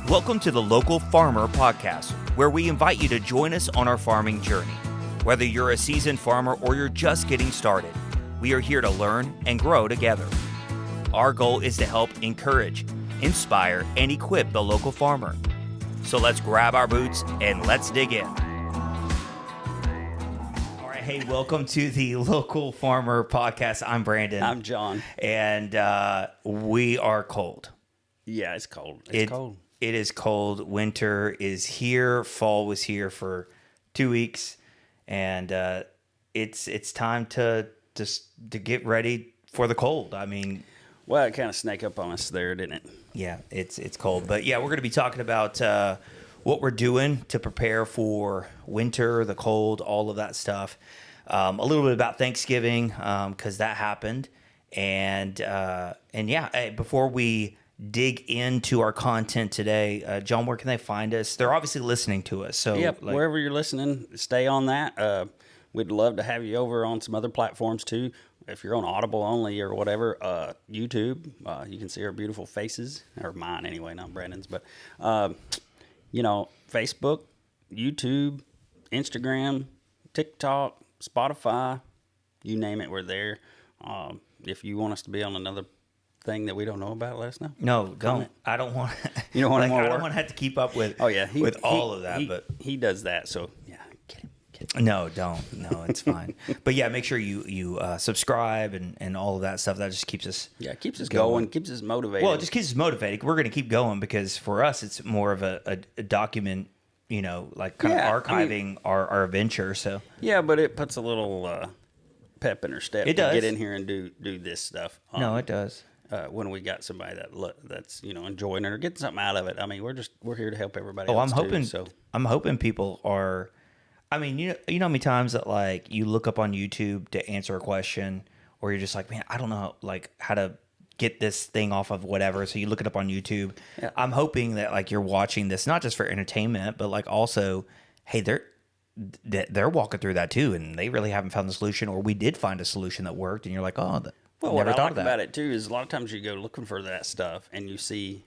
Welcome to the Local Farmer Podcast, where we invite you to join us on our farming journey. Whether you're a seasoned farmer or you're just getting started, we are here to learn and grow together. Our goal is to help encourage, inspire, and equip the local farmer. So let's grab our boots and let's dig in. All right, hey, welcome to the Local Farmer Podcast. I'm Brandon. I'm John. And we are cold. Yeah, it's cold. It's cold. It is cold. Winter is here. Fall was here for 2 weeks, and it's time to get ready for the cold. I mean, well, it kind of snake up on us there, didn't it? Yeah, it's cold, but yeah, we're going to be talking about what we're doing to prepare for winter, the cold, all of that stuff. A little bit about Thanksgiving because that happened, and yeah, before we dig into our content today, John, where can they find us? They're obviously listening to us, so wherever you're listening, stay on that. We'd love to have you over on some other platforms too. If you're on Audible only or whatever, YouTube, you can see our beautiful faces, or mine anyway, not Brandon's, but Facebook, YouTube, Instagram, TikTok, Spotify, you name it, we're there. If you want us to be on another thing that we don't know about, let us know. No, don't. I don't want. You don't want more I work? don't want to have to keep up with. Oh yeah, with all of that. But he does that. So yeah, get him. No, don't. No, it's fine. But yeah, make sure you subscribe and all of that stuff. That just keeps us. Yeah, it keeps us going, keeps us motivated. Well, it just keeps us motivated. We're going to keep going because for us, it's more of a document. Like kind of archiving our adventure. So yeah, but it puts a little pep in her step. It does. Get in here and do this stuff. No, it does. When we got somebody that's enjoying it or getting something out of it. I mean, we're here to help everybody. Oh, else I'm hoping people are. I mean, you know how many times that like you look up on YouTube to answer a question, or you're just like, man, I don't know like how to get this thing off of whatever. So you look it up on YouTube. Yeah. I'm hoping that like you're watching this not just for entertainment, but like also, hey, they're walking through that too, and they really haven't found the solution, or we did find a solution that worked, and you're like, oh. Well, what I like about it too is a lot of times you go looking for that stuff and you see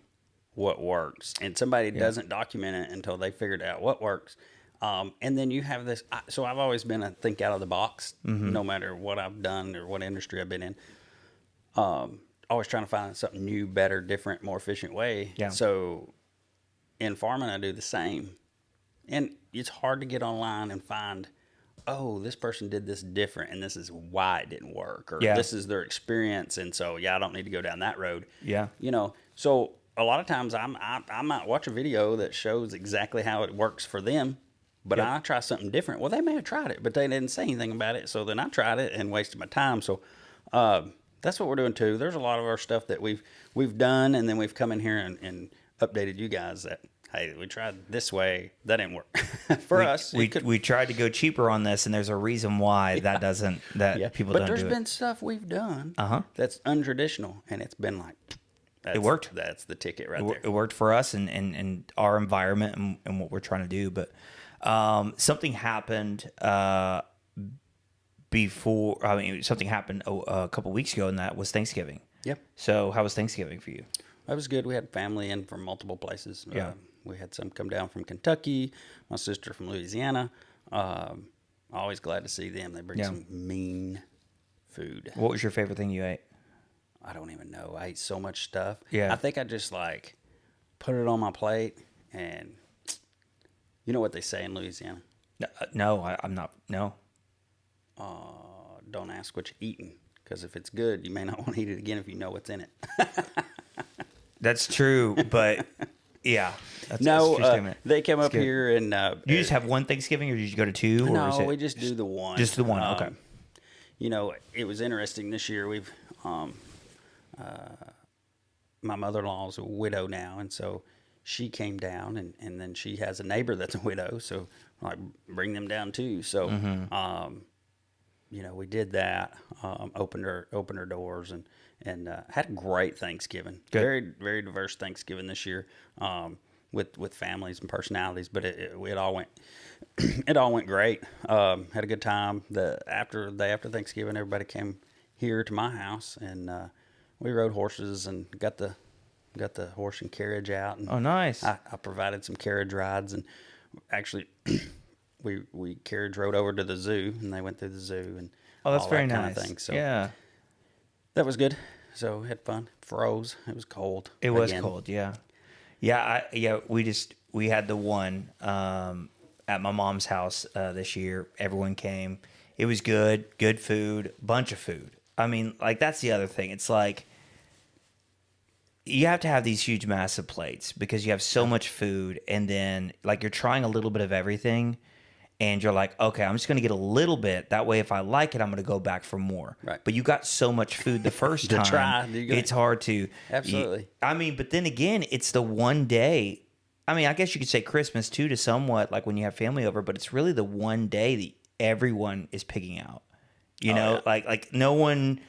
what works, and somebody doesn't document it until they figured out what works. And then you have this. So I've always been a think out of the box, no matter what I've done or what industry I've been in. Always trying to find something new, better, different, more efficient way. Yeah. So in farming, I do the same, and it's hard to get online and find, oh, this person did this different, and this is why it didn't work, or this is their experience, and so I don't need to go down that road. Yeah. So a lot of times I might watch a video that shows exactly how it works for them, but I try something different. Well, they may have tried it, but they didn't say anything about it, so then I tried it and wasted my time. So that's what we're doing too. There's a lot of our stuff that we've done, and then we've come in here and updated you guys that, hey, we tried this way, that didn't work for us. We tried to go cheaper on this, and there's a reason why that doesn't. People don't do it. But there's been stuff we've done that's untraditional, and it's been like it worked. That's the ticket right there. It worked for us and our environment and what we're trying to do. But something happened before. I mean, something happened a couple weeks ago, and that was Thanksgiving. Yep. So how was Thanksgiving for you? That was good. We had family in from multiple places. Yeah. We had some come down from Kentucky, my sister from Louisiana. Always glad to see them. They bring some mean food. What was your favorite thing you ate? I don't even know. I ate so much stuff. Yeah. I think I just like put it on my plate, and you know what they say in Louisiana? No, I'm not. No. Don't ask what you're eating, because if it's good, you may not want to eat it again if you know what's in it. That's true, but yeah. They came up here and you just have one Thanksgiving, or did you go to two? No, we just do the one. Just the one. Okay. It was interesting this year. We've my mother-in-law is a widow now, and so she came down, and then she has a neighbor that's a widow, so like bring them down too. So we did that. Opened her doors and had a great Thanksgiving. Good. Very, very diverse Thanksgiving this year, with families and personalities. But it all went it all went great. Had a good time. The day after Thanksgiving, everybody came here to my house, and we rode horses and got the got the horse and carriage out. And Oh, nice. I provided some carriage rides, and actually, we carriage rode over to the zoo, and they went through the zoo and Oh, that's all very that kind nice. of thing. So yeah. that was good. So had fun. Froze. It was cold. It was again. cold, yeah. Yeah, we had the one at my mom's house this year. Everyone came. It was good food, bunch of food. I mean, like that's the other thing. It's like you have to have these huge massive plates because you have so much food, and then like you're trying a little bit of everything, and you're like, okay, I'm just going to get a little bit. That way, if I like it, I'm going to go back for more. Right. But you got so much food the first To time. try. It's hard to. Absolutely. I mean, but then again, it's the one day. I mean, I guess you could say Christmas too, to somewhat like when you have family over, but it's really the one day that everyone is picking out. You know, like no one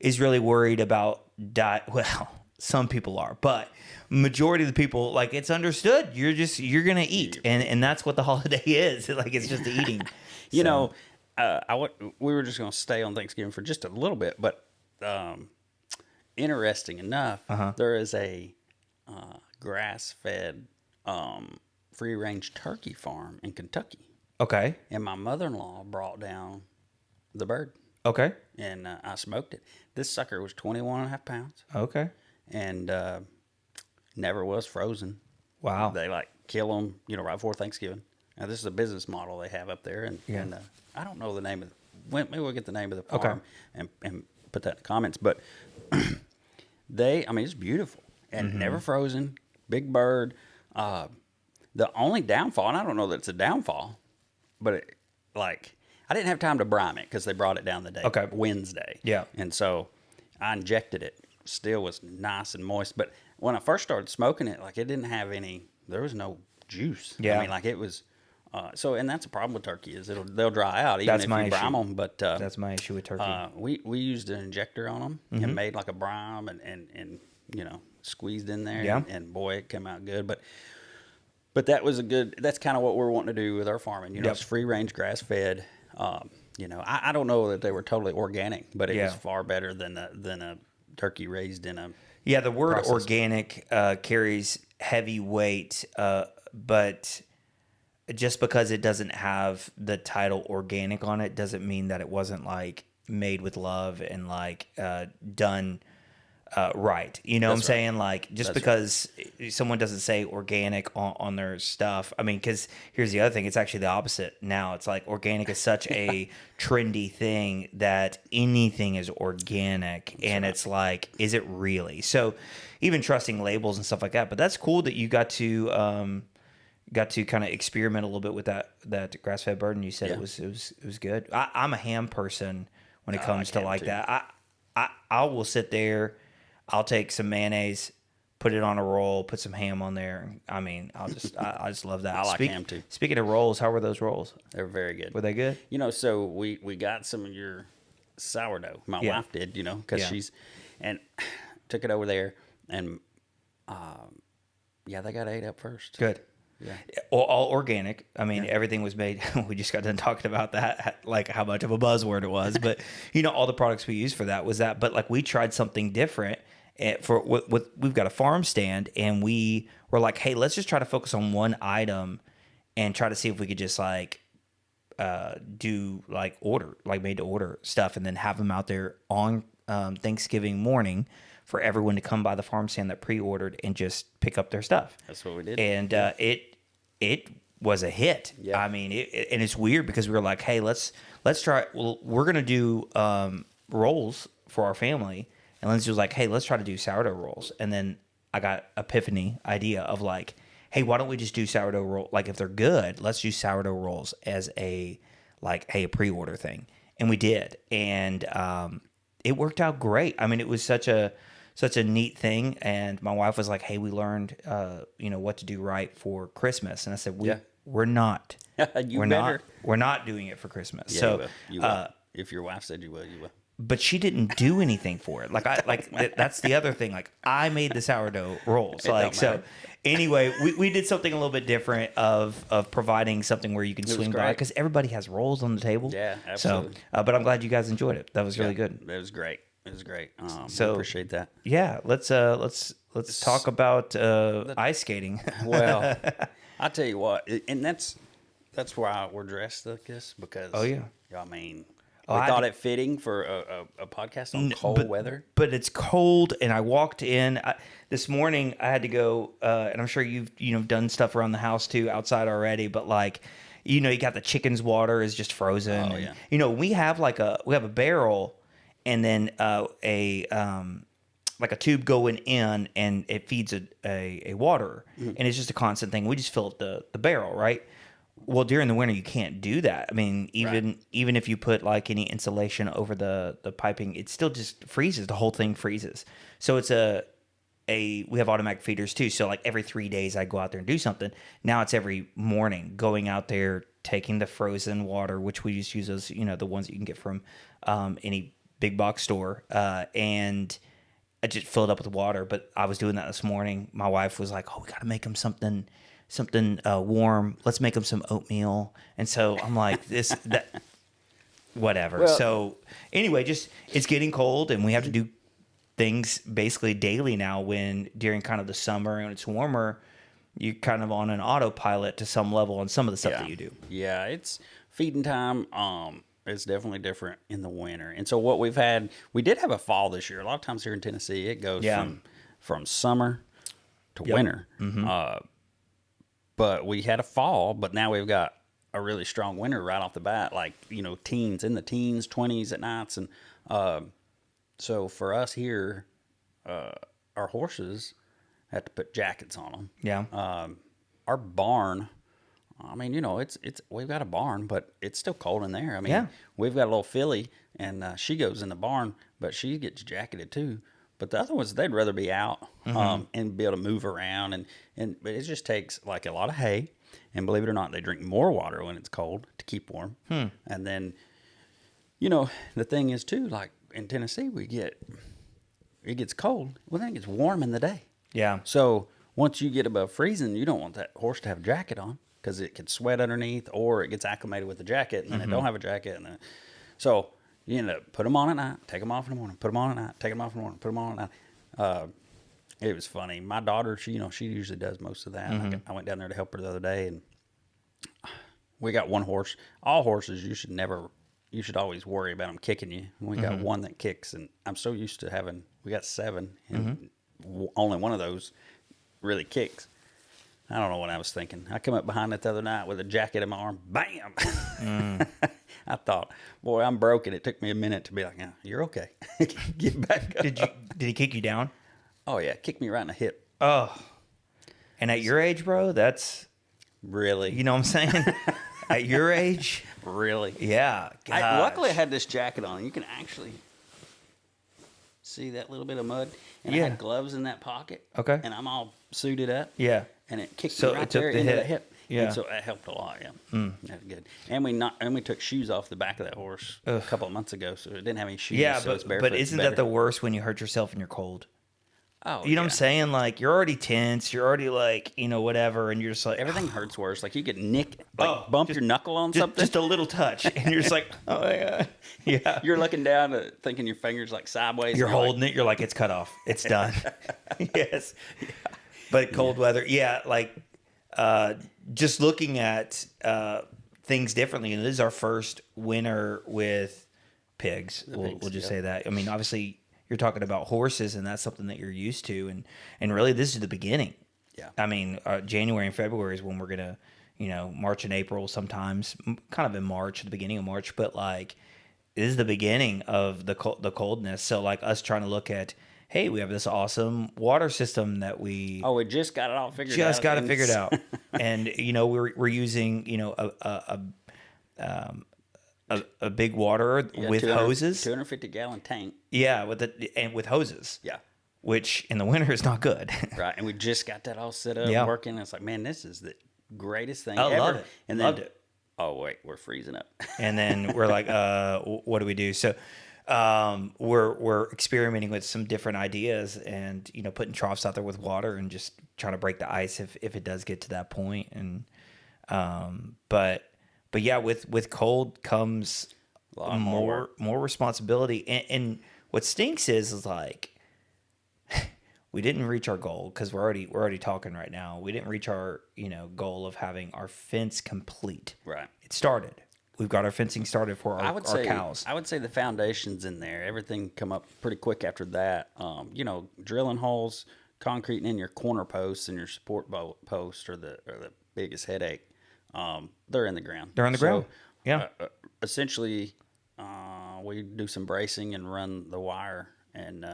is really worried about diet. Well, some people are, but majority of the people, like it's understood. You're gonna eat, and that's what the holiday is. Like it's just eating. You know, we were just going to stay on Thanksgiving for just a little bit, but interesting enough, there is a grass-fed free-range turkey farm in Kentucky, Okay. and my mother-in-law brought down the bird, Okay. and I smoked it. This sucker was 21 and a half pounds, Okay. and never was frozen. Wow. They like kill them, right before Thanksgiving. Now this is a business model they have up there, and I don't know the name of. Maybe we'll get the name of the farm and put that in the comments. But it's beautiful and never frozen. Big bird. The only downfall, and I don't know that it's a downfall, but I didn't have time to brine it because they brought it down the day Wednesday. Yeah. And so I injected it. Still was nice and moist, but when I first started smoking it, like it didn't have any. There was no juice. Yeah. I mean, like it was. And that's a problem with turkey is they'll dry out even if you brine them. But that's my issue with turkey. We used an injector on them and made like a brine and squeezed in there. Yeah. And boy, it came out good. But that was that's kind of what we're wanting to do with our farming. It's free range, grass fed. I don't know that they were totally organic, but it was far better than a turkey raised in a. Yeah, the word process. organic carries heavy weight, but just because it doesn't have the title organic on it doesn't mean that it wasn't like made with love and like done right. You know what I'm saying? Like just because someone doesn't say organic on their stuff. I mean, because here's the other thing. It's actually the opposite now. It's like organic is such a trendy thing that anything is organic. And it's like, is it really? So even trusting labels and stuff like that. But that's cool that you got to kind of experiment a little bit with that grass-fed bird, and you said it was good. I'm a ham person when it comes to like that. I will sit there. I'll take some mayonnaise, put it on a roll, put some ham on there. I mean, I just love that. I like ham too. Speaking of rolls, how were those rolls? They're very good. Were they good? So we got some of your sourdough. My wife did, because she's and took it over there, and they got ate up first. Good. Yeah. All organic. I mean, everything was made. We just got done talking about that, like how much of a buzzword it was. But all the products we used for that was that. But like we tried something different. We've got a farm stand, and we were like, hey, let's just try to focus on one item, and try to see if we could just like do like made to order stuff, and then have them out there on Thanksgiving morning for everyone to come by the farm stand that pre-ordered and just pick up their stuff. That's what we did. And it was a hit. Yeah. I mean, and it's weird because we were like, hey, let's try. Well, we're gonna do rolls for our family, and Lindsay was like, hey, let's try to do sourdough rolls. And then I got epiphany idea of like, hey, why don't we just do sourdough roll? Like if they're good, let's do sourdough rolls as a pre-order thing. And we did, and it worked out great. I mean, it was such a neat thing, and my wife was like, hey, we learned what to do right for Christmas. And I said, we're not we're not doing it for Christmas. So you will. If your wife said you will, you will. But she didn't do anything for it. That's the other thing. Like I made the sourdough rolls. Anyway, we did something a little bit different of providing something where you can swing by, because everybody has rolls on the table. Yeah, absolutely. So, but I'm glad you guys enjoyed it. That was really good. It was great. It was great. So I appreciate that. Yeah, let's let's talk about ice skating. Well, I'll tell you what, and that's why we're dressed like this, because Oh, yeah. I mean, Oh, we I thought d- it fitting for a podcast on cold weather. But it's cold, and I walked in this morning. I had to go, and I'm sure you've done stuff around the house too, outside already. But like, you got the chicken's water is just frozen. Oh, and, yeah. we have we have a barrel, and then like a tube going in, and it feeds a water, and it's just a constant thing. We just fill up the barrel, right? Well, during the winter, you can't do that. I mean, even if you put like any insulation over the piping, it still just freezes. The whole thing freezes. So it's we have automatic feeders too. So like every 3 days, I go out there and do something. Now it's every morning going out there, taking the frozen water, which we just use those, the ones that you can get from any big box store, and I just filled up with water. But I was doing that this morning. My wife was like, "Oh, we got to make them something warm. Let's make them some oatmeal." And so I'm like, whatever. Well, so anyway, just it's getting cold, and we have to do things basically daily now. When during kind of the summer and it's warmer, you're kind of on an autopilot to some level on some of the stuff that you do. Yeah, it's feeding time. It's definitely different in the winter. And so what we've had, we did have a fall this year. A lot of times here in Tennessee, it goes from summer to winter. But we had a fall, but now we've got a really strong winter right off the bat, like, teens, in the teens, 20s at nights. And so for us here, our horses have to put jackets on them. Yeah. Our barn, I mean, it's we've got a barn, but it's still cold in there. I mean, we've got a little filly, and she goes in the barn, but she gets jacketed too. But the other ones, they'd rather be out and be able to move around, but it just takes like a lot of hay, and believe it or not, they drink more water when it's cold to keep warm. And then, the thing is too, like in Tennessee, it gets cold. Well, then it gets warm in the day. Yeah. So once you get above freezing, you don't want that horse to have a jacket on, because it can sweat underneath, or it gets acclimated with the jacket, and then it don't have a jacket. So you end up put them on at night, take them off in the morning, put them on at night, take them off in the morning, put them on at night. It was funny. My daughter, she usually does most of that. I went down there to help her the other day, and we got one horse. All horses, you should always worry about them kicking you. We got one that kicks, and I'm so used to we got 7, and only one of those really kicks. I don't know what I was thinking. I come up behind it the other night with a jacket in my arm. Bam! I thought, boy, I'm broken. It took me a minute to be like, "Yeah, you're okay. Get back up." Did he kick you down? Oh, yeah. Kicked me right in the hip. Oh. And at your age, bro, that's... Really? You know what I'm saying? At your age? Really? Yeah. Luckily, I had this jacket on. You can actually see that little bit of mud. And I had gloves in that pocket. Okay. And I'm all suited up. Yeah. And it kicked me right there into the hip. Yeah. And so that helped a lot, yeah. That's good. And we took shoes off the back of that horse a couple of months ago, so it didn't have any shoes. Yeah, so it's but isn't that the worst when you hurt yourself and you're cold? Oh, you know what I'm saying? Like, you're already tense. You're already like, whatever. And you're just like... Everything hurts worse. Like, you get bump your knuckle on something. Just a little touch. And you're just like, oh, my God. Yeah. You're looking down, thinking your finger's like sideways. You're holding it. You're like, it's cut off. It's done. Yes. Yeah. But cold weather. Yeah, like, just looking at things differently. And this is our first winter with pigs. We'll just say that. I mean, obviously... You're talking about horses, and that's something that you're used to, and really this is the beginning. Yeah. I mean, January and February is when we're gonna, March and April sometimes, kind of in March, the beginning of March, but like, this is the beginning of the coldness. So like us trying to look at, hey, we have this awesome water system that we just got it all figured out. Just got it figured out, and we're using a big water with hoses, 250-gallon tank. Yeah, with hoses. Yeah, which in the winter is not good. Right, and we just got that all set up, working. And it's like, man, this is the greatest thing ever. Love it. And loved it. Oh wait, we're freezing up. And then we're like, what do we do? So we're experimenting with some different ideas, and putting troughs out there with water and just trying to break the ice if it does get to that point. And But yeah, with cold comes a lot more responsibility. And what stinks is like we didn't reach our goal because we're already talking right now. We didn't reach our goal of having our fence complete. Right. It started. We've got our fencing started for our cows. I would say the foundation's in there. Everything come up pretty quick after that. Drilling holes, concreting in your corner posts and your support posts are the biggest headache. They're in the ground. They're on the ground. Yeah. Essentially, we do some bracing and run the wire and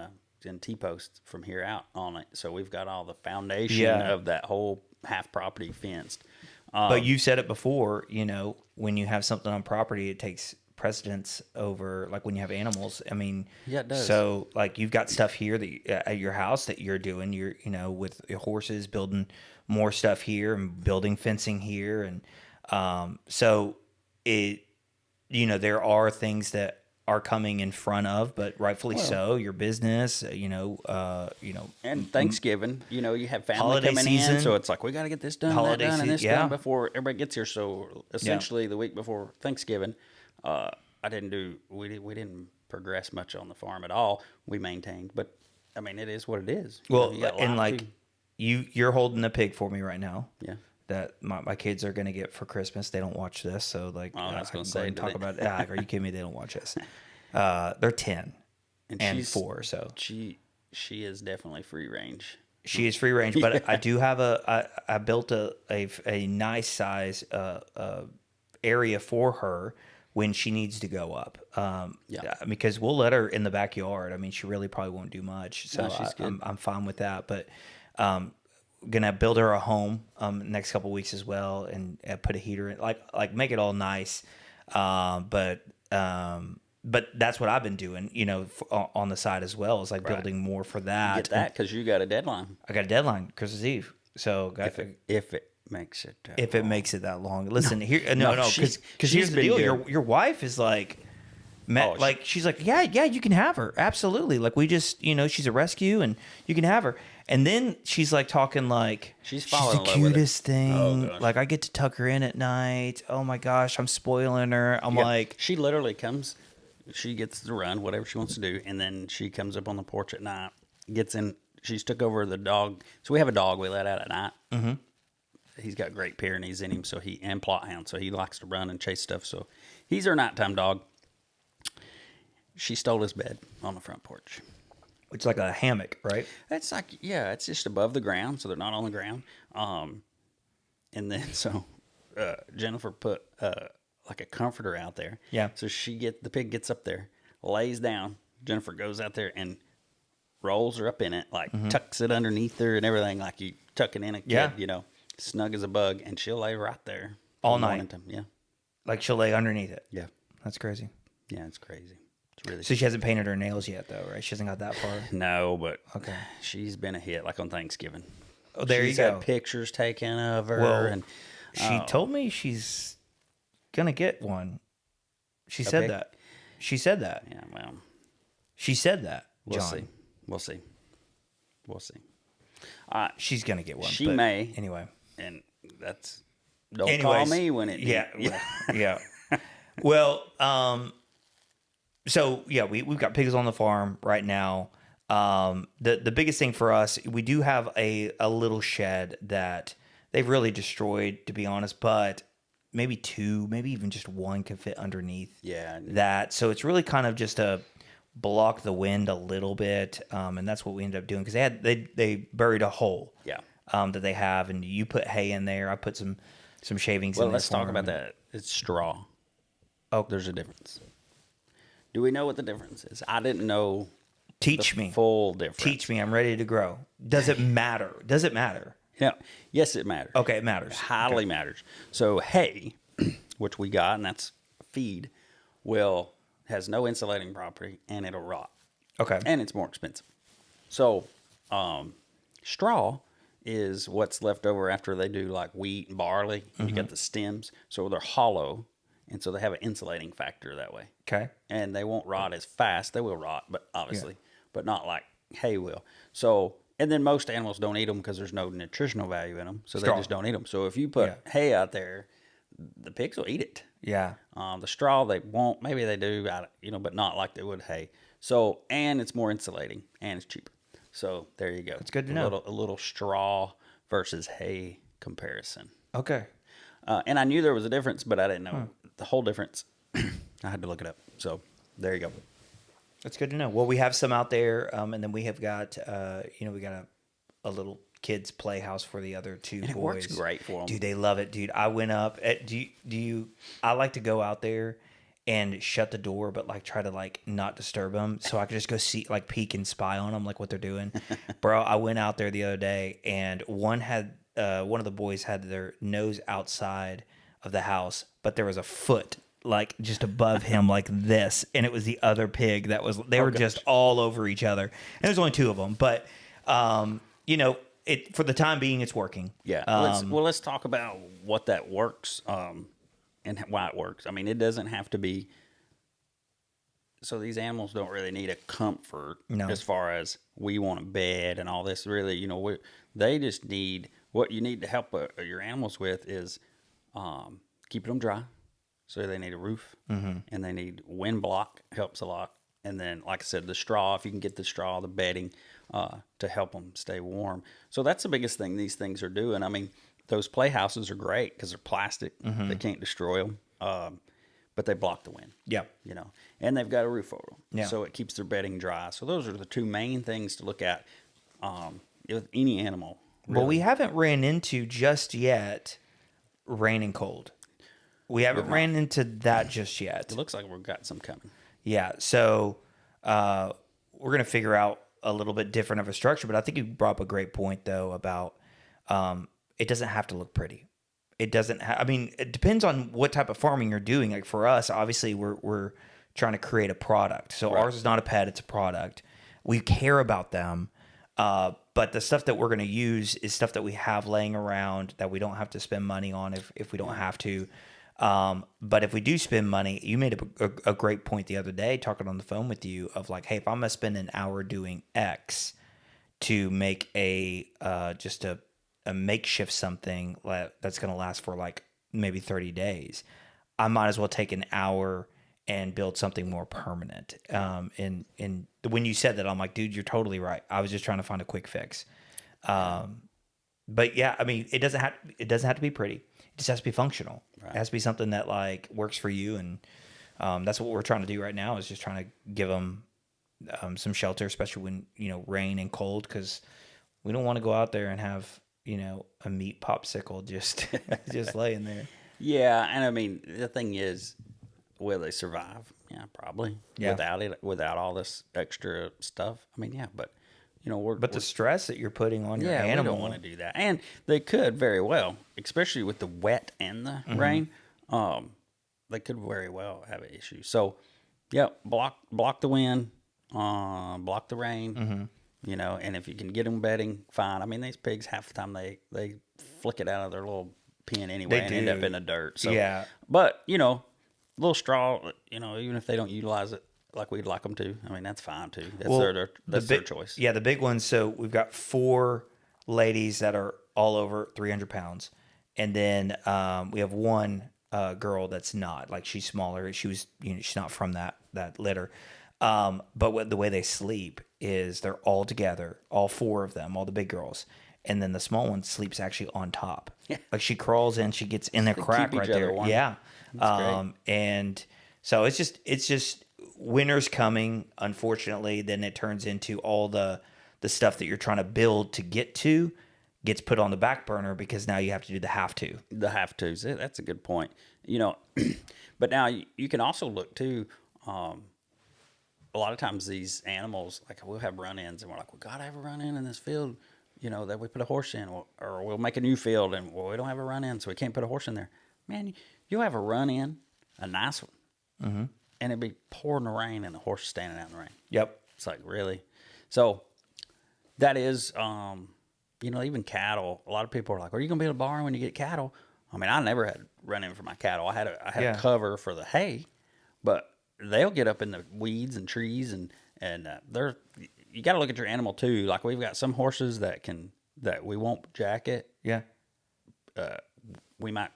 T-posts from here out on it. So we've got all the foundation of that whole half property fenced. But you've said it before, when you have something on property, it takes precedence over, like when you have animals. I mean, yeah, it does. So like you've got stuff here that at your house that you're doing, with your horses, building more stuff here and building fencing here. And so there are things that are coming in front of, but rightfully so. Your business, and Thanksgiving, you have family holiday coming season, in, so it's like we got to get this done, holiday that done, and this season, done before everybody gets here. So essentially, the week before Thanksgiving, we didn't progress much on the farm at all. We maintained, but I mean, it is what it is. Well, and like you're holding a pig for me right now. Yeah. That my kids are going to get for Christmas. They don't watch this, so like I was going to go say, and talk about it. Are you kidding me? They don't watch this. They're 10 and 4, so she is definitely free range. She is free range, but I do have I built a nice size area for her when she needs to go up. Because we'll let her in the backyard. I mean, she really probably won't do much, so I'm fine with that. But gonna build her a home next couple weeks as well, and put a heater in, like make it all nice. But that's what I've been doing, on the side as well, is like building more for that. Get that because you got a deadline. I got a deadline, Christmas Eve. So if it makes it that long. Listen, here, no, because here's the deal. Your wife is like. She's like, yeah, you can have her. Absolutely. Like, we just, she's a rescue and you can have her. And then she's like talking like, she's the cutest thing. Like, I get to tuck her in at night. Oh my gosh, I'm spoiling her. I'm like, she literally comes, she gets to run, whatever she wants to do. And then she comes up on the porch at night, gets in, she's took over the dog. So we have a dog we let out at night. Mm-hmm. He's got Great Pyrenees in him. And Plot Hound. So he likes to run and chase stuff. So he's our nighttime dog. She stole his bed on the front porch. It's like a hammock, right? It's like, it's just above the ground, so they're not on the ground. And then Jennifer put like a comforter out there. Yeah. So the pig gets up there, lays down. Jennifer goes out there and rolls her up in it, like tucks it underneath her and everything, like you tucking in a kid, snug as a bug, and she'll lay right there all night. Yeah. Like she'll lay underneath it. Yeah. That's crazy. Yeah, it's crazy. Really so she hasn't painted her nails yet, though, right? She hasn't got that far. No, but okay, she's been a hit, like on Thanksgiving. Oh, there she's you go. Had pictures taken of her, and she told me she's gonna get one. She said that. She said that. Yeah, well, she said that. John. We'll see. She's gonna get one. She may anyway, and that's call me when it. Yeah. Well, So yeah, we've got pigs on the farm right now. The biggest thing for us, we do have a little shed that they've really destroyed, to be honest, but maybe two, maybe even just one can fit underneath that. So it's really kind of just to block the wind a little bit, and that's what we ended up doing because they buried a hole that they have, and you put hay in there. I put some shavings in there. Well, let's talk about that. It's straw. Oh, there's a difference. Do we know what the difference is? I didn't know. Teach me. Full difference. Teach me. I'm ready to grow. Does it matter? Does it matter? Yeah. Yes, it matters. Okay, it matters. It highly matters. So hay, which we got, and that's feed, has no insulating property, and it'll rot. Okay. And it's more expensive. So straw is what's left over after they do like wheat and barley. And you got the stems. So they're hollow. And so they have an insulating factor that way. Okay. And they won't rot as fast. They will rot, but obviously, but not like hay will. So, and then most animals don't eat them because there's no nutritional value in them. So they just don't eat them. So if you put hay out there, the pigs will eat it. Yeah. The straw, they won't. Maybe they do, but not like they would hay. So, and it's more insulating and it's cheaper. So there you go. It's good to know. A little straw versus hay comparison. Okay. And I knew there was a difference, but I didn't know the whole difference. I had to look it up. So there you go. That's good to know. Well, we have some out there, and then we have got, we got a little kids playhouse for the other two And it boys. works great for them. Dude, they love it, dude. I went up. I like to go out there and shut the door, but like try to like not disturb them, so I could just go see, like, peek and spy on them, like what they're doing. Bro, I went out there the other day, and one of the boys had their nose outside of the house, but there was a foot like just above him like this, and it was the other pig that was. They were just all over each other, and there's only two of them, but it for the time being, it's working. Yeah. Let's talk about what that works. And why it works. I mean, it doesn't have to be. So these animals don't really need a comfort as far as we want a bed and all this. Really, they just need, what you need to help your animals with is keeping them dry. So they need a roof, and they need wind block, helps a lot. And then, like I said, the straw, if you can get the straw, the bedding, to help them stay warm. So that's the biggest thing these things are doing. I mean, those playhouses are great because they're plastic. They can't destroy them, but they block the wind. Yeah. And they've got a roof over them. Yeah. So it keeps their bedding dry. So those are the two main things to look at with any animal. Really. Well, we haven't ran into just yet rain and cold. We haven't ran into that just yet. It looks like we've got some coming. Yeah. So we're going to figure out a little bit different of a structure, but I think you brought up a great point, though, about it doesn't have to look pretty. It doesn't. I mean, it depends on what type of farming you're doing. Like for us, obviously, we're trying to create a product. So ours is not a pet; it's a product. We care about them, but the stuff that we're going to use is stuff that we have laying around that we don't have to spend money on if we don't have to. But if we do spend money, you made a great point the other day talking on the phone with you of like, hey, if I'm going to spend an hour doing X to make just a makeshift something that's going to last for like maybe 30 days, I might as well take an hour and build something more permanent. And when you said that, I'm like, dude, you're totally right. I was just trying to find a quick fix. But yeah, I mean, it doesn't have to be pretty. It just has to be functional. Right. It has to be something that like works for you. And that's what we're trying to do right now, is just trying to give them some shelter, especially when, rain and cold, because we don't want to go out there and have, a meat popsicle just laying there. Yeah. And I mean, the thing is, will they survive? Yeah, probably. Yeah. Without all this extra stuff. I mean, yeah, but the stress that you're putting on your animal. We don't want to do that. And they could very well, especially with the wet and the rain, they could very well have an issue. So, yeah, block the wind, block the rain, and if you can get them bedding, fine. I mean, these pigs, half the time they flick it out of their little pen anyway and end up in the dirt. So, yeah. But, a little straw, even if they don't utilize it like we'd like them to, I mean, that's fine too. That's their choice. Yeah, the big ones. So we've got 4 ladies that are all over 300 pounds. And then we have one girl that's not. Like, she's smaller. She was, she's not from that litter. But the way they sleep is they're all together, all 4 of them, all the big girls. And then the small one sleeps actually on top. Yeah. Like, she crawls in, she gets in their crack right there. Warm. Yeah. And so it's just winter's coming, unfortunately. Then it turns into all the stuff that you're trying to build to get to gets put on the back burner because now you have to do the have to. The have tos. That's a good point. But now you can also look too. A lot of times these animals, like, we'll have run-ins and we're like, we got to have a run-in in this field, that we put a horse in, or we'll make a new field and we don't have a run-in, so we can't put a horse in there. Man, you'll have a run-in, a nice one, and it'd be pouring the rain and the horse is standing out in the rain. Yep. It's like, really? So that is, even cattle. A lot of people are like, are you going to be able to barn when you get cattle? I mean, I never had run-in for my cattle. I had a cover for the hay, but they'll get up in the weeds and trees, and you got to look at your animal too. Like, we've got some horses that we won't jacket. Yeah. We might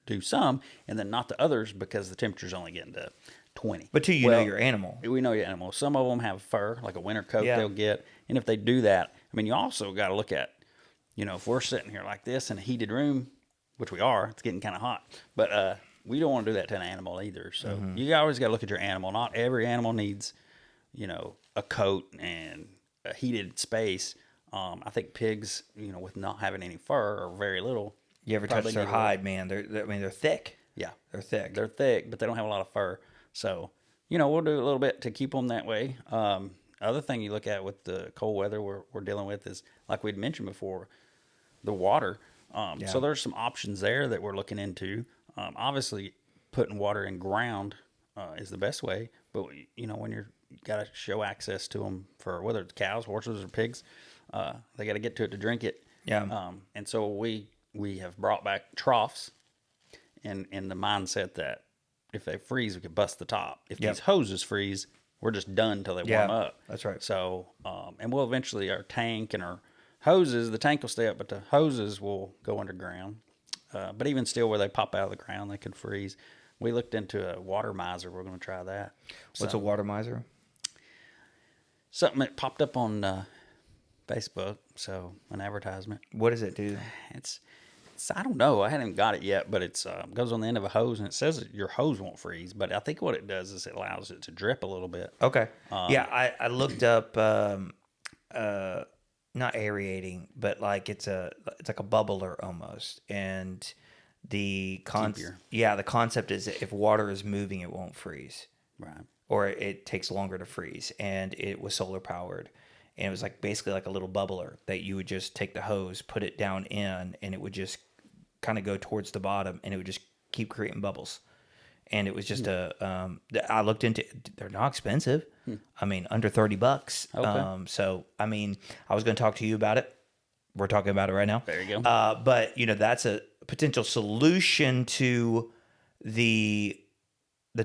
do some, and then not the others because the temperature's only getting to 20. But you know your animal. We know your animal. Some of them have fur, like a winter coat Yeah. they'll get. And if they do that, I mean, you also got to look at, if we're sitting here like this in a heated room, which we are, it's getting kind of hot. But we don't want to do that to an animal either. So you always got to look at your animal. Not every animal needs, a coat and a heated space. I think pigs, with not having any fur or very little. You ever touch their hide, man? They're thick. Yeah. They're thick. They're thick, but they don't have a lot of fur. So, we'll do a little bit to keep them that way. Other thing you look at with the cold weather we're dealing with is, like we'd mentioned before, the water. So there's some options there that we're looking into. Obviously, putting water in ground is the best way. But, when you got to show access to them for whether it's cows, horses, or pigs, they got to get to it to drink it. Yeah. And so we have brought back troughs in the mindset that if they freeze, we could bust the top. If these hoses freeze, we're just done till they warm up. That's right. So, and we'll eventually, our tank and our hoses, the tank will stay up, but the hoses will go underground. But even still, where they pop out of the ground, they could freeze. We looked into a water miser. We're going to try that. What's a water miser? Something that popped up on Facebook. So an advertisement. What does it do? It's I don't know. I haven't got it yet, but it's goes on the end of a hose, and it says that your hose won't freeze. But I think what it does is it allows it to drip a little bit. Okay. I looked up not aerating, but like it's like a bubbler almost, and the concept is that if water is moving, it won't freeze, Right. or it takes longer to freeze, and it was solar powered. And it was like basically like a little bubbler that you would just take the hose, put it down in, and it would just kind of go towards the bottom, and it would just keep creating bubbles. And it was just I looked into it. They're not expensive. I mean, under $30. Okay. So, I mean, I was going to talk to you about it. We're talking about it right now. There you go. But, that's a potential solution to the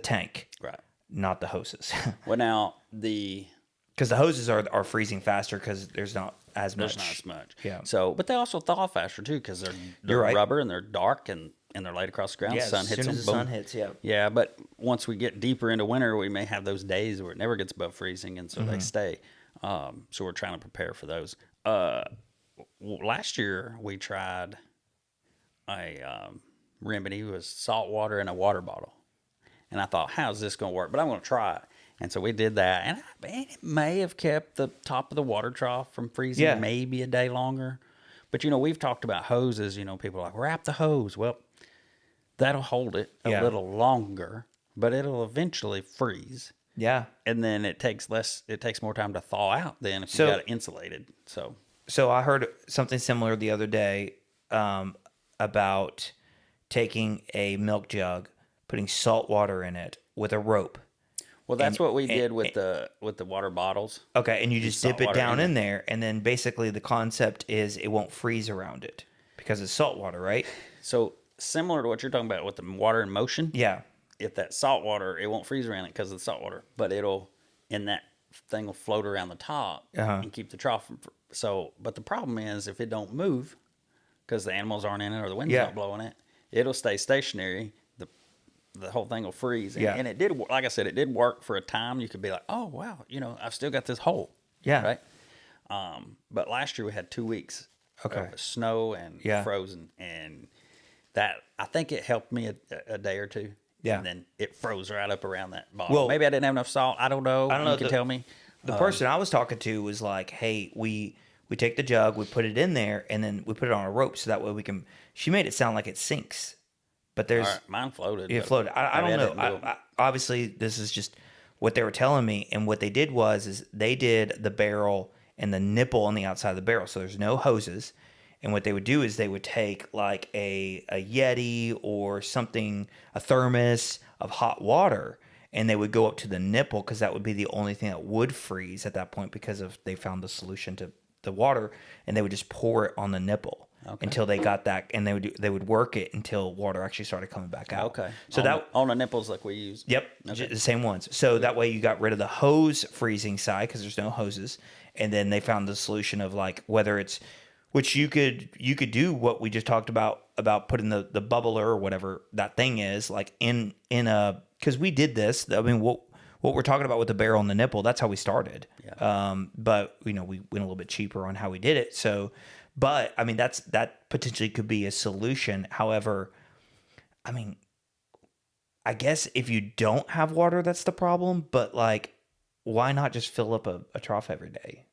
tank. Right. Not the hoses. Well, now Because the hoses are freezing faster because there's not as much. there's not as much. Yeah. So, but they also thaw faster too because they're You're right. rubber and they're dark and they're laid across the ground. Yeah, The sun as hits soon them. as the boom. sun hits, yeah. Yeah, but once we get deeper into winter, we may have those days where it never gets above freezing, and so they stay. So we're trying to prepare for those. Last year we tried a remedy was salt water in a water bottle, and I thought, how's this going to work? But I'm going to try it. And so we did that, and it may have kept the top of the water trough from freezing maybe a day longer. But, we've talked about hoses. People are like, wrap the hose. Well, that'll hold it a little longer, but it'll eventually freeze. Yeah. And then it takes more time to thaw out than if you got it insulated. So I heard something similar the other day about taking a milk jug, putting salt water in it with a rope. Well, that's what we did with the water bottles. Okay, and you just dip it down in in there, and then basically the concept is it won't freeze around it because it's salt water, right? So similar to what you're talking about with the water in motion. Yeah. If that salt water, it won't freeze around it because of the salt water, but that thing will float around the top and keep the trough from. So, but the problem is if it don't move because the animals aren't in it or the wind's not blowing it, it'll stay stationary. The whole thing will freeze. And it did, like I said, it did work for a time. You could be like, oh, wow, I've still got this hole. Yeah. Right. But last year we had 2 weeks of snow and frozen. And that, I think it helped me a day or two. Yeah. And then it froze right up around that bottom. Well, maybe I didn't have enough salt. I don't know. You can tell me. The person I was talking to was like, hey, we take the jug, we put it in there, and then we put it on a rope so that way we can. She made it sound like it sinks. But there's mine floated. It floated. I don't know. Obviously, this is just what they were telling me. And what they did is they did the barrel and the nipple on the outside of the barrel. So there's no hoses. And what they would do is they would take like a Yeti or something, a thermos of hot water, and they would go up to the nipple because that would be the only thing that would freeze at that point because they found the solution to the water, and they would just pour it on the nipple. Until they got that, and they would work it until water actually started coming back out. Okay. So on the nipples like we use. Yep. Okay. The same ones. So that way you got rid of the hose freezing side because there's no hoses, and then they found the solution of like whether it's Which you could do what we just talked about putting the bubbler or whatever that thing is, like in a, because we did this. I mean, what we're talking about with the barrel and the nipple, that's how we started. Yeah. But we went a little bit cheaper on how we did it. So, but I mean, that potentially could be a solution. However, I mean, I guess if you don't have water, that's the problem. But like, why not just fill up a trough every day?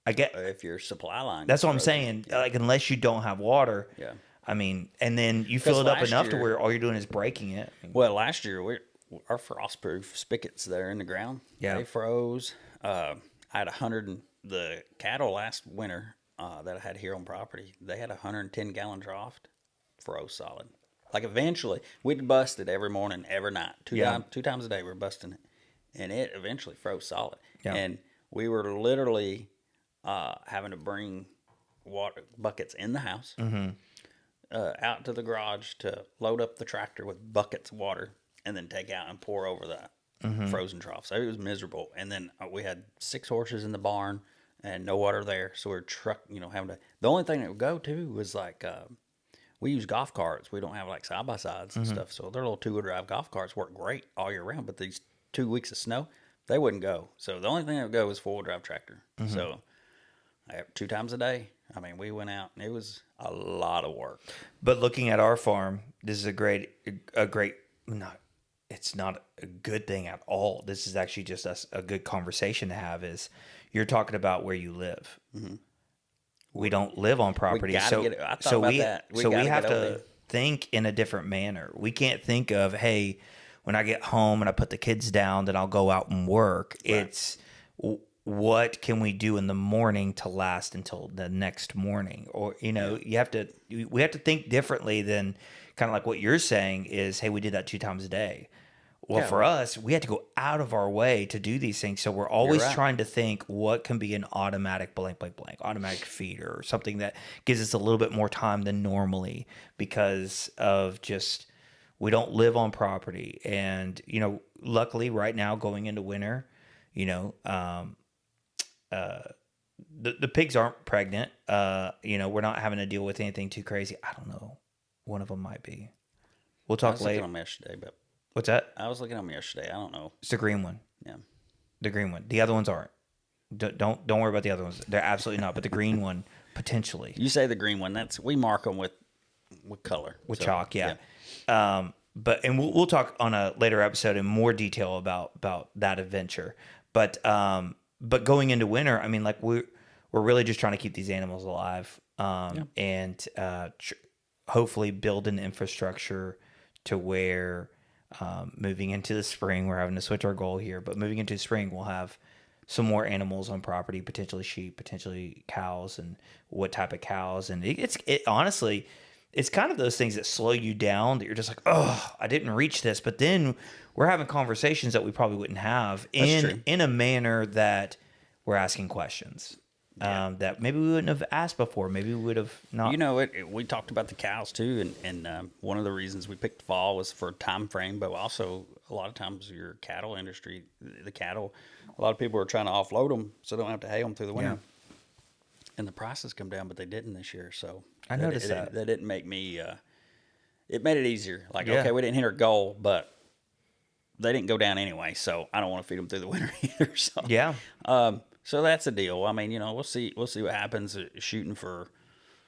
I get If your supply line, that's gets what I'm frozen. saying. Like, unless you don't have water, Yeah. I mean, and then you fill it up last enough to year- where all you're doing is breaking it. I mean, Well, last year our frost-proof spigots there in the ground, Yeah. they froze. I had 100 the cattle last winter that I had here on property. They had 110-gallon trough, froze solid. Like eventually, we'd bust it every morning, every night, two times a day. We're busting it, and it eventually froze solid. Yeah. And we were literally having to bring water buckets in the house, out to the garage to load up the tractor with buckets of water, and then take out and pour over that frozen trough. So it was miserable. And then we had 6 horses in the barn and no water there, so we're having to. The only thing that would go to was like we use golf carts. We don't have like side by sides and stuff, so their little 2-wheel drive golf carts work great all year round. But these 2 weeks of snow, they wouldn't go. So the only thing that would go was 4-wheel drive tractor. So 2 times a day. I mean, we went out and it was a lot of work. but looking at our farm, this is a great, not, it's not a good thing at all. This is actually just a good conversation to have. Is you're talking about where you live. We don't live on property, gotta so get- I thought about that. We so we gotta have get over to there. think in a different manner. We can't think of, hey, when I get home and I put the kids down, then I'll go out and work. It's what can we do in the morning to last until the next morning? Or we have to think differently than kind of like what you're saying is, hey, we did that 2 times a day. Well, Yeah, for us, we had to go out of our way to do these things. So we're always right. trying to think what can be an automatic blank, blank, blank, automatic feeder or something that gives us a little bit more time than normally because of just we don't live on property. And, luckily right now going into winter, the pigs aren't pregnant. We're not having to deal with anything too crazy. I don't know. One of them might be. We'll I talk was looking later. at them yesterday, but What's that? I was looking at them yesterday. I don't know. It's the green one. Yeah. The green one. The other ones aren't. Don't worry about the other ones. They're absolutely not. But the green one potentially You say the green one. We mark them with color. with chalk. Yeah. But we'll talk on a later episode in more detail about that adventure. But going into winter, I mean, like we're really just trying to keep these animals alive, and hopefully build an infrastructure to where moving into the spring, we're having to switch our goal here, but moving into spring, we'll have some more animals on property, potentially sheep, potentially cows, and what type of cows. And it honestly, it's kind of those things that slow you down that you're just like, oh, I didn't reach this. But then we're having conversations that we probably wouldn't have in a manner that we're asking questions. That maybe we wouldn't have asked before. Maybe we would have not. We talked about the cows too, and one of the reasons we picked fall was for time frame, but also a lot of times your cattle industry, the cattle, a lot of people are trying to offload them so they don't have to hay them through the winter. And the prices come down, but they didn't this year. So I noticed that. That didn't make me. It made it easier. Like, Yeah. okay, we didn't hit our goal, but they didn't go down anyway. So I don't want to feed them through the winter either. So Yeah. So that's a deal. I mean, we'll see what happens shooting for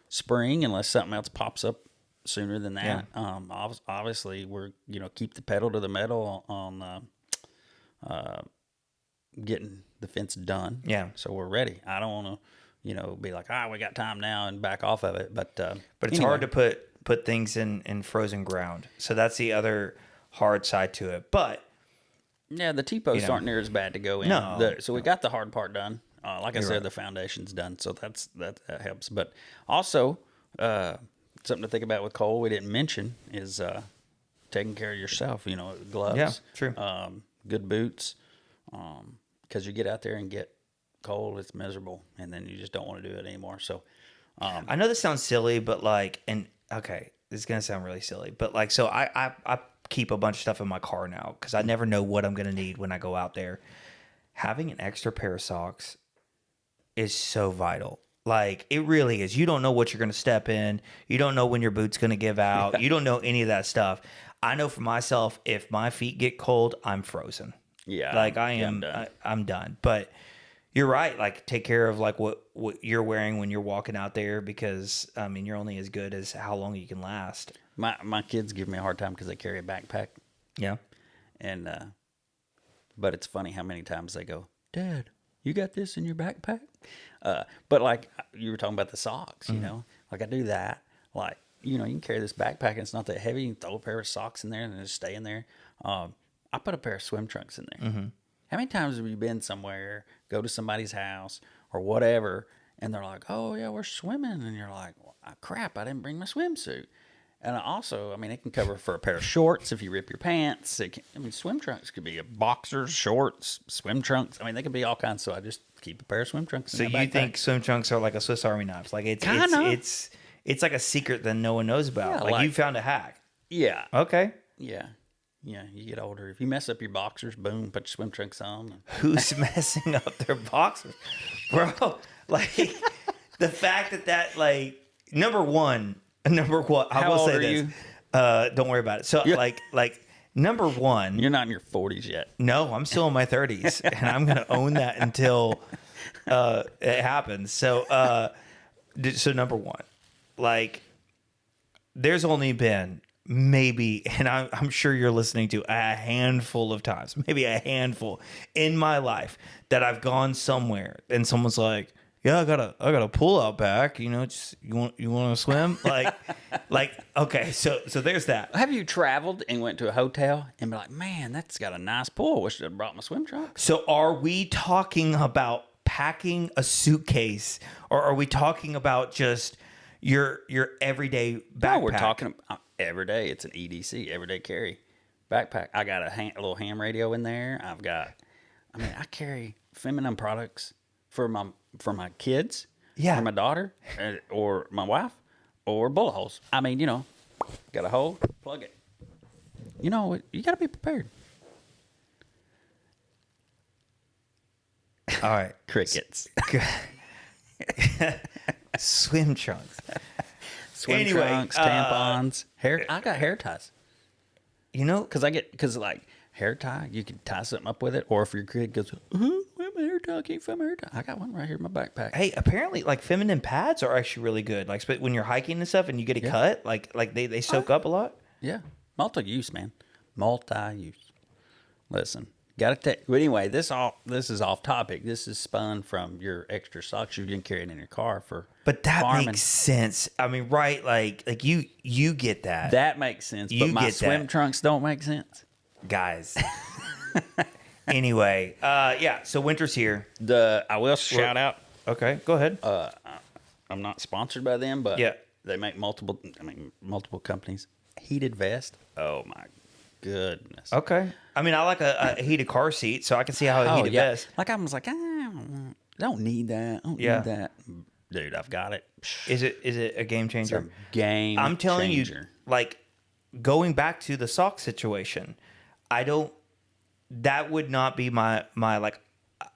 spring unless something else pops up sooner than that. Obviously, we're keep the pedal to the metal on getting the fence done. Yeah. So we're ready. I don't want to be like, we got time now and back off of it. But But it's hard to put things in frozen ground. So that's the other hard side to it. But yeah, the T-posts aren't near as bad to go in. No. So we got the hard part done. Like I said, right. the foundation's done, so that helps. But also, something to think about with coal we didn't mention is taking care of yourself. Gloves, Yeah, true. Good boots, because you get out there and get cold, it's miserable, and then you just don't want to do it anymore. So, I know this sounds silly, but okay, this is gonna sound really silly, but so I keep a bunch of stuff in my car now because I never know what I'm gonna need when I go out there. Having an extra pair of socks is so vital. Like, it really is. You don't know what you're going to step in. You don't know when your boot's going to give out. You don't know any of that stuff. I know for myself, if my feet get cold, I'm frozen. Yeah. Like, I'm done. I'm done. But you're right. Like, take care of like what you're wearing when you're walking out there, because I mean, you're only as good as how long you can last. My kids give me a hard time because they carry a backpack, Yeah. and but it's funny how many times they go, "Dad, you got this in your backpack?" But like you were talking about the socks, you know, like I do that. Like, you know, you can carry this backpack and it's not that heavy. You can throw a pair of socks in there and just stay in there. I put a pair of swim trunks in there. How many times have you been somewhere, go to somebody's house or whatever, and they're like, "Oh yeah, we're swimming," and you're like, well, "Crap, I didn't bring my swimsuit." And also, I mean, it can cover for a pair of shorts if you rip your pants. I mean, swim trunks could be boxers, shorts, swim trunks. I mean, they could be all kinds. So I just keep a pair of swim trunks. So in my you backpack. think swim trunks are like a Swiss Army knife? Like Kinda. it's like a secret that no one knows about. Yeah, like, like- you found a hack. Yeah, Okay. yeah, yeah. You get older. If you mess up your boxers, boom, put your swim trunks on. Who's messing up their boxers, bro? Like, the fact that like number one, I How will old say are this. you? Don't worry about it. So like number one, You're not in your 40s yet. no, I'm still in my 30s, and I'm gonna own that until it happens. So so number one, like, there's only been maybe, and I'm sure you're listening to, a handful of times, maybe a handful in my life that I've gone somewhere and someone's like, "Yeah, I got a pull out back. You know, just you want to swim?" Like okay, so there's that. Have you traveled and went to a hotel and be like, "Man, that's got a nice pool. Wish I'd brought my swim trunks." So are we talking about packing a suitcase, or are we talking about just your everyday backpack? No, we're talking every day. It's an EDC, everyday carry backpack. I got a little ham radio in there. I carry feminine products for my kids, Yeah. for my daughter, or my wife, or bullet holes. I mean, you know, got a hole, plug it. You know, you got to be prepared. All right. Crickets. Swim trunks. Swim Anyway, trunks, tampons, hair. I got hair ties. You know, Because like hair tie, you can tie something up with it. Or if your kid goes, "Where's my hair tie? Can't find my hair tie." I got one right here in my backpack. hey, apparently, like, feminine pads are actually really good. Like, when you're hiking and stuff, and you get a cut, like they soak up a lot. Yeah, multi-use, man, multi-use. Listen, gotta take. But anyway, this is off topic. This is spun from your extra socks you didn't carry it in your car for. But that farming. makes sense. I mean, right? Like you get that, That makes sense. You But my get swim that. trunks don't make sense. guys. Anyway, yeah. So winter's here. I will shout out. Okay, go ahead. I'm not sponsored by them, but Yeah. they make multiple companies. Heated vest. Oh my goodness. Okay. I mean, I like a heated car seat, so I can see how a heated vest. Like I was like, don't need that. Don't Yeah. need that. Dude, I've got it. Is it a game It's changer? a game I'm telling you, changer. like, going back to the sock situation, that would not be my like,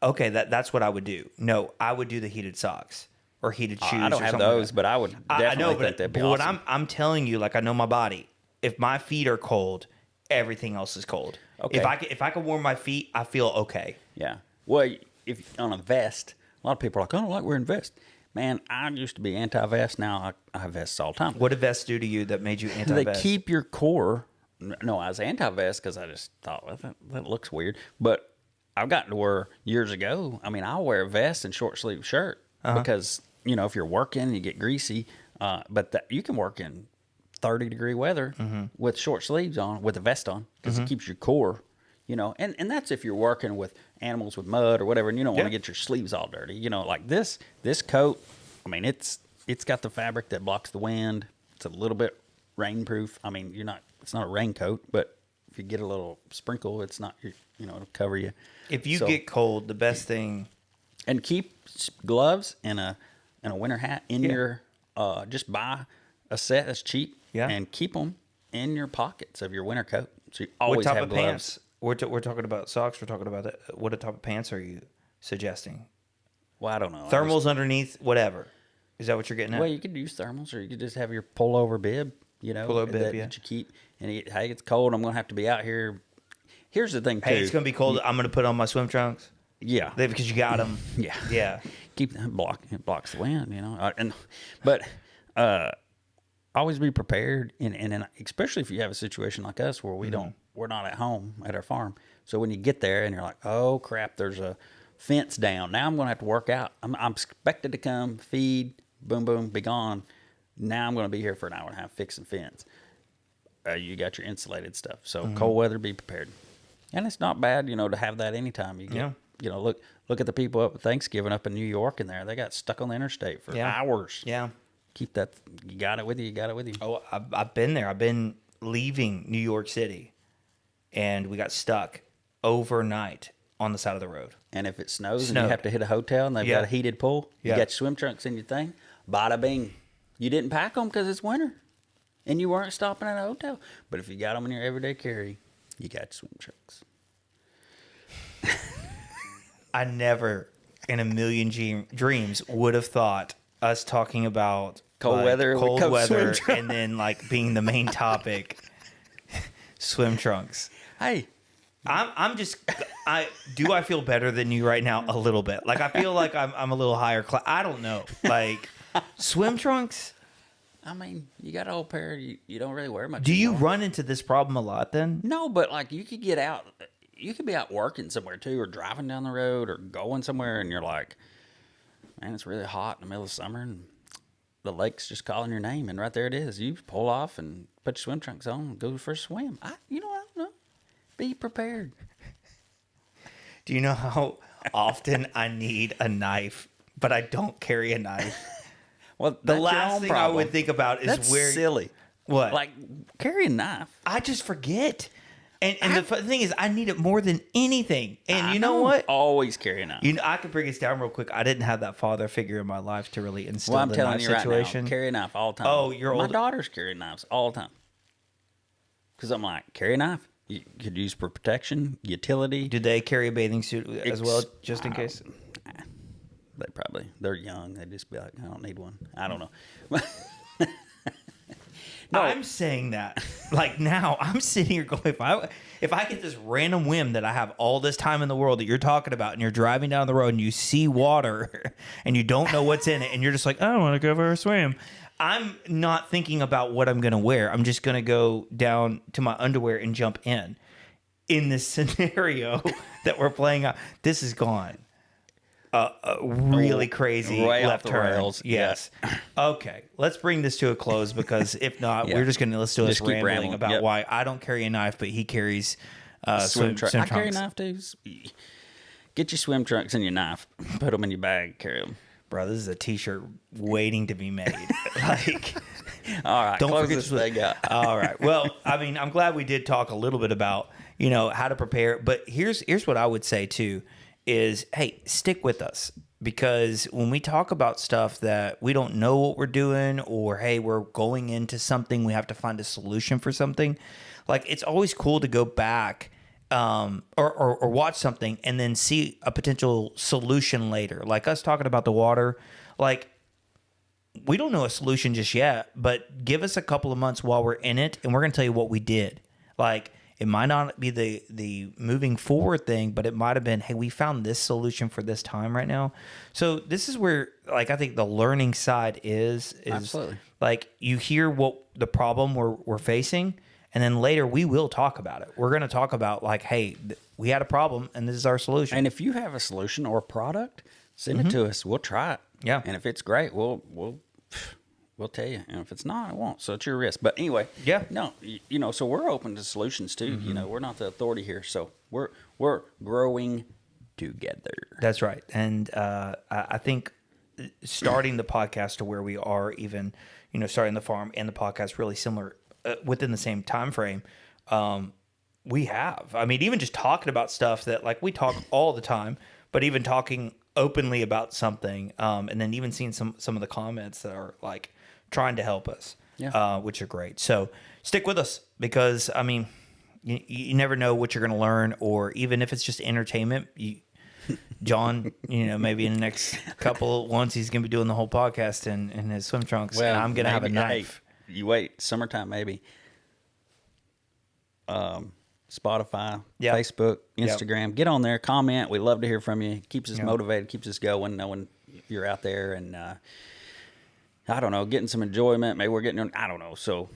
okay, that's what I would do. No, I would do the heated socks or heated shoes. I don't or have something those, like but I would definitely I know, think but, that'd be but what awesome. I'm telling you, like, I know my body. If my feet are cold, everything else is cold. Okay. If I can warm my feet, I feel okay. Yeah. Well, if on a vest, a lot of people are like, "I don't like wearing vests." Man, I used to be anti-vest. Now I have vests all the time. What did vests do to you that made you They anti-vest? keep your core. No, I was anti-vest because I just thought, well, that looks weird. But I've gotten to where years ago, I mean, I'll wear a vest and short sleeve shirt because, you know, if you're working, you get greasy. But you can work in 30-degree weather with short sleeves on, with a vest on, because it keeps your core, you know. And that's if you're working with animals with mud or whatever, and you don't want to get your sleeves all dirty. You know, like this coat, I mean, it's got the fabric that blocks the wind. It's a little bit rainproof. I mean, it's not a raincoat, but if you get a little sprinkle, it's not, it'll cover you. If you get cold, the best thing. And keep gloves and a winter hat in your, just buy a set that's cheap and keep them in your pockets of your winter coat. So you always What type have of gloves. pants? We're talking about socks. We're talking about that. What type of pants are you suggesting? Well, I don't know. Thermals underneath, whatever. Is that what you're getting at? Well, you could use thermals, or you could just have your pullover bib. Pullover bib, yeah. That you keep. And hey, it's cold. I'm gonna have to be out here. Here's the thing, too. Hey, it's gonna be cold. I'm gonna put on my swim trunks. Yeah, Because you got them. yeah, Yeah. Keep that it blocks the wind, but always be prepared, and especially if you have a situation like us where we're not at home at our farm. So when you get there and you're like, oh crap, there's a fence down. Now I'm gonna have to work out. I'm expected to come feed, boom, boom, be gone. Now I'm gonna be here for an hour and a half fixing fence. You got your insulated stuff. So cold weather, be prepared. And it's not bad, to have that anytime. You get, look at the people up at Thanksgiving up in New York and there. They got stuck on the interstate for hours. Yeah. Keep that. You got it with you. You got it with you. Oh, I've been there. I've been leaving New York City, and we got stuck overnight on the side of the road. And if it snows and you have to hit a hotel and they've got a heated pool, you got your swim trunks in your thing, bada bing. You didn't pack them because it's winter, and you weren't stopping at a hotel. But if you got them in your everyday carry, you got your swim trunks. I never in a million dreams would have thought us talking about cold weather, and then being the main topic, swim trunks. Hey, I'm just I feel better than you right now a little bit. I feel like I'm a little higher class. I don't know. Swim trunks. I mean, you got an old pair. You don't really wear much. Do you run into this problem a lot then? No, but you could get out. You could be out working somewhere too, or driving down the road, or going somewhere, and you're like, man, it's really hot in the middle of summer, and the lake's just calling your name, and right there it is. You pull off and put your swim trunks on and go for a swim. I don't know. Be prepared. Do you know how often I need a knife, but I don't carry a knife? Well, the last thing I would think about is that's silly. What? Carry a knife. I just forget. And the thing is, I need it more than anything. And you know what? Always carry a knife. I could bring us down real quick. I didn't have that father figure in my life to really instill I'm the telling knife you situation. Right now, carry a knife all the time. Oh, you're My daughters carry knives all the time. Because I'm like, carry a knife. You could use for protection, utility. Do they carry a bathing suit as well, just in case? They're young. They'd just be like, I don't need one. I don't know. No, I'm saying that. Now, I'm sitting here going, if I get this random whim that I have all this time in the world that you're talking about, and you're driving down the road and you see water and you don't know what's in it, and you're just like, I want to go for a swim. I'm not thinking about what I'm going to wear. I'm just going to go down to my underwear and jump in. In this scenario that we're playing out, this is gone. Really crazy left turn. Rails. Yes. Okay, let's bring this to a close because if not, we're just going to listen to us rambling about why I don't carry a knife, but he carries swim trunks. I carry a knife too. Get your swim trunks and your knife. Put them in your bag. Carry them. Bro, this is a T-shirt waiting to be made. All right, don't forget this thing out. All right. Well, I mean, I'm glad we did talk a little bit about how to prepare. But here's what I would say too. Is, hey, stick with us, because when we talk about stuff that we don't know what we're doing, or, hey, we're going into something, we have to find a solution for something, it's always cool to go back or watch something and then see a potential solution later. Like us talking about the water, we don't know a solution just yet, but give us a couple of months while we're in it, and we're going to tell you what we did. It might not be the moving forward thing, but it might have been, hey, we found this solution for this time right now. So this is where, I think the learning side is absolutely. You hear what the problem we're facing, and then later we will talk about it. We're going to talk about hey, we had a problem, and this is our solution. And if you have a solution or a product, send it to us. We'll try it. Yeah. And if it's great, we'll tell you, and if it's not, it won't. So it's your risk. But anyway, so we're open to solutions too. Mm-hmm. We're not the authority here, so we're growing together. That's right. And I think starting the podcast to where we are, even starting the farm and the podcast, really similar within the same time frame. We have. I mean, even just talking about stuff that we talk all the time, but even talking openly about something, and then even seeing some of the comments that are trying to help us, which are great. So stick with us, because I mean, you never know what you're going to learn, or even if it's just entertainment, John, maybe in the next couple, once he's going to be doing the whole podcast in his swim trunks, and I'm going to have a knife. You wait, summertime maybe. Spotify, Facebook, Instagram. Get on there, comment. We love to hear from you. Keeps us motivated, keeps us going, knowing you're out there, and I don't know, getting some enjoyment. Maybe we're getting, I don't know. So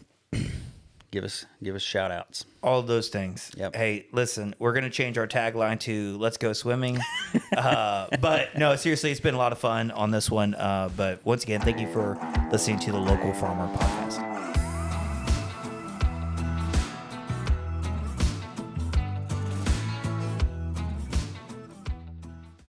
give us shout outs. All those things. Yep. Hey, listen, we're going to change our tagline to "Let's go swimming." But no, seriously, it's been a lot of fun on this one. But once again, thank you for listening to the Local Farmer Podcast.